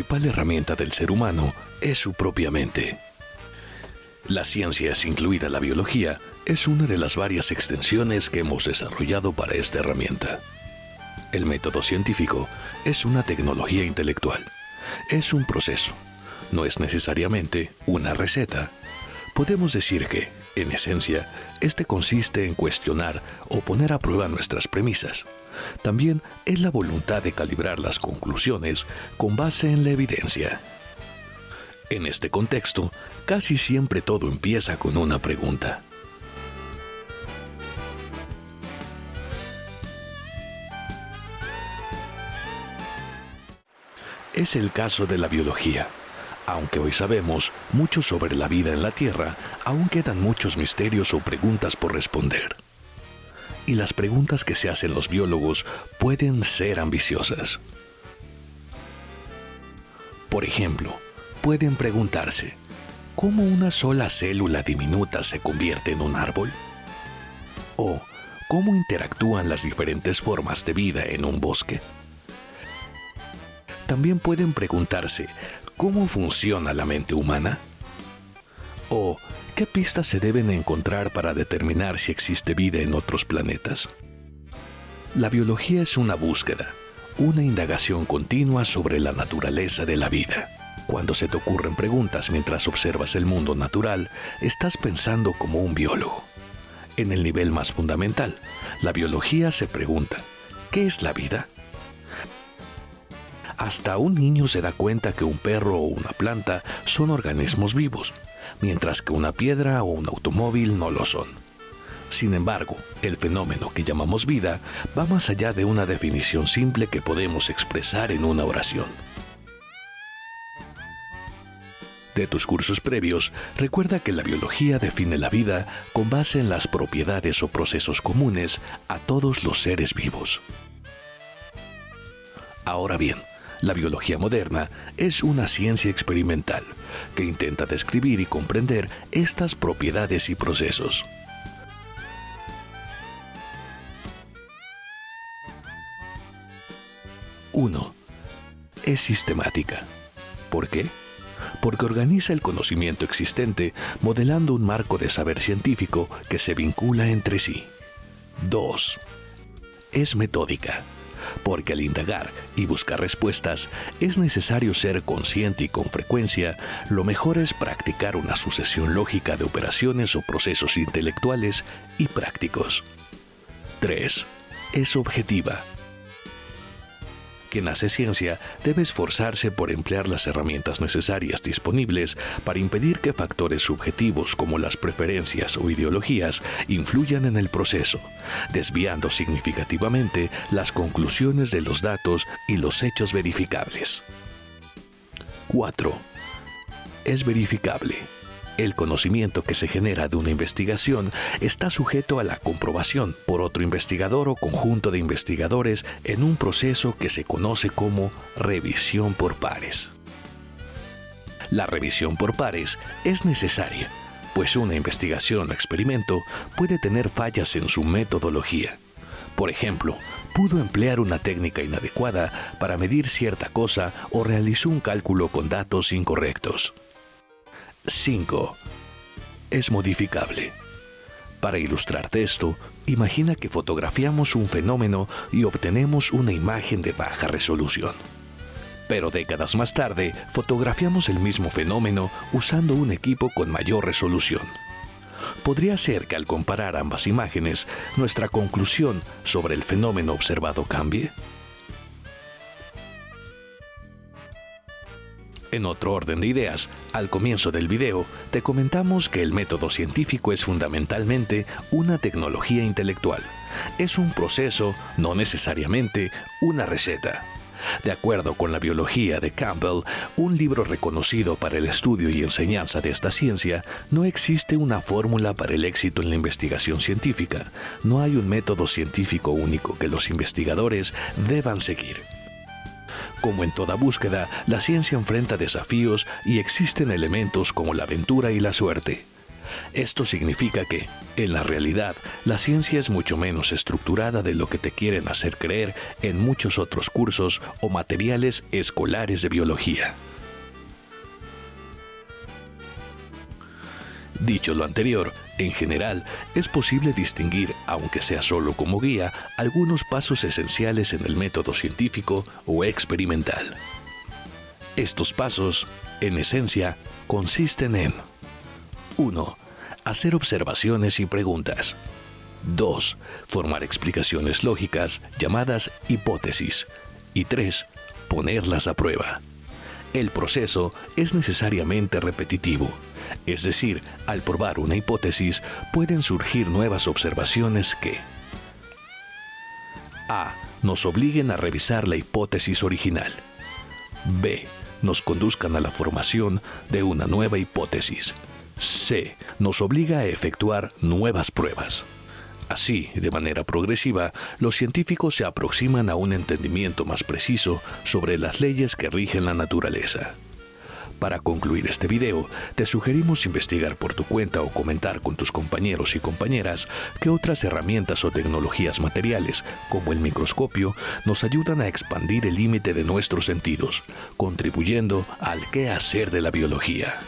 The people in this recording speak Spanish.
principal herramienta del ser humano es su propia mente. Las ciencias, incluida la biología, es una de las varias extensiones que hemos desarrollado para esta herramienta. El método científico es una tecnología intelectual. Es un proceso. No es necesariamente una receta. Podemos decir que, en esencia, este consiste en cuestionar o poner a prueba nuestras premisas. También es la voluntad de calibrar las conclusiones con base en la evidencia. En este contexto, casi siempre todo empieza con una pregunta. Es el caso de la biología. Aunque hoy sabemos mucho sobre la vida en la Tierra, aún quedan muchos misterios o preguntas por responder. Y las preguntas que se hacen los biólogos pueden ser ambiciosas. Por ejemplo, pueden preguntarse, ¿cómo una sola célula diminuta se convierte en un árbol? ¿O cómo interactúan las diferentes formas de vida en un bosque? También pueden preguntarse, ¿cómo funciona la mente humana? ¿O qué pistas se deben encontrar para determinar si existe vida en otros planetas? La biología es una búsqueda, una indagación continua sobre la naturaleza de la vida. Cuando se te ocurren preguntas mientras observas el mundo natural, estás pensando como un biólogo. En el nivel más fundamental, la biología se pregunta, ¿qué es la vida? Hasta un niño se da cuenta que un perro o una planta son organismos vivos, mientras que una piedra o un automóvil no lo son. Sin embargo, el fenómeno que llamamos vida va más allá de una definición simple que podemos expresar en una oración. De tus cursos previos, recuerda que la biología define la vida con base en las propiedades o procesos comunes a todos los seres vivos. Ahora bien, la biología moderna es una ciencia experimental que intenta describir y comprender estas propiedades y procesos. Uno, es sistemática. ¿Por qué? Porque organiza el conocimiento existente modelando un marco de saber científico que se vincula entre sí. 2. Es metódica. Porque al indagar y buscar respuestas es necesario ser consciente y con frecuencia, lo mejor es practicar una sucesión lógica de operaciones o procesos intelectuales y prácticos. 3. Es objetiva. Quien hace ciencia debe esforzarse por emplear las herramientas necesarias disponibles para impedir que factores subjetivos como las preferencias o ideologías influyan en el proceso, desviando significativamente las conclusiones de los datos y los hechos verificables. 4. Es verificable. El conocimiento que se genera de una investigación está sujeto a la comprobación por otro investigador o conjunto de investigadores en un proceso que se conoce como revisión por pares. La revisión por pares es necesaria, pues una investigación o experimento puede tener fallas en su metodología. Por ejemplo, pudo emplear una técnica inadecuada para medir cierta cosa o realizó un cálculo con datos incorrectos. 5. Es modificable. Para ilustrarte esto, imagina que fotografiamos un fenómeno y obtenemos una imagen de baja resolución. Pero décadas más tarde, fotografiamos el mismo fenómeno usando un equipo con mayor resolución. Podría ser que al comparar ambas imágenes, nuestra conclusión sobre el fenómeno observado cambie. En otro orden de ideas, al comienzo del video, te comentamos que el método científico es fundamentalmente una tecnología intelectual. Es un proceso, no necesariamente una receta. De acuerdo con la biología de Campbell, un libro reconocido para el estudio y enseñanza de esta ciencia, no existe una fórmula para el éxito en la investigación científica. No hay un método científico único que los investigadores deban seguir. Como en toda búsqueda, la ciencia enfrenta desafíos y existen elementos como la aventura y la suerte. Esto significa que, en la realidad, la ciencia es mucho menos estructurada de lo que te quieren hacer creer en muchos otros cursos o materiales escolares de biología. Dicho lo anterior, en general, es posible distinguir, aunque sea solo como guía, algunos pasos esenciales en el método científico o experimental. Estos pasos, en esencia, consisten en 1. Hacer observaciones y preguntas. 2. Formar explicaciones lógicas, llamadas hipótesis. Y 3. Ponerlas a prueba. El proceso es necesariamente repetitivo. Es decir, al probar una hipótesis, pueden surgir nuevas observaciones que A. Nos obliguen a revisar la hipótesis original. B. Nos conduzcan a la formación de una nueva hipótesis. C. Nos obliga a efectuar nuevas pruebas. Así, de manera progresiva, los científicos se aproximan a un entendimiento más preciso sobre las leyes que rigen la naturaleza. Para concluir este video, te sugerimos investigar por tu cuenta o comentar con tus compañeros y compañeras qué otras herramientas o tecnologías materiales, como el microscopio, nos ayudan a expandir el límite de nuestros sentidos, contribuyendo al quehacer de la biología.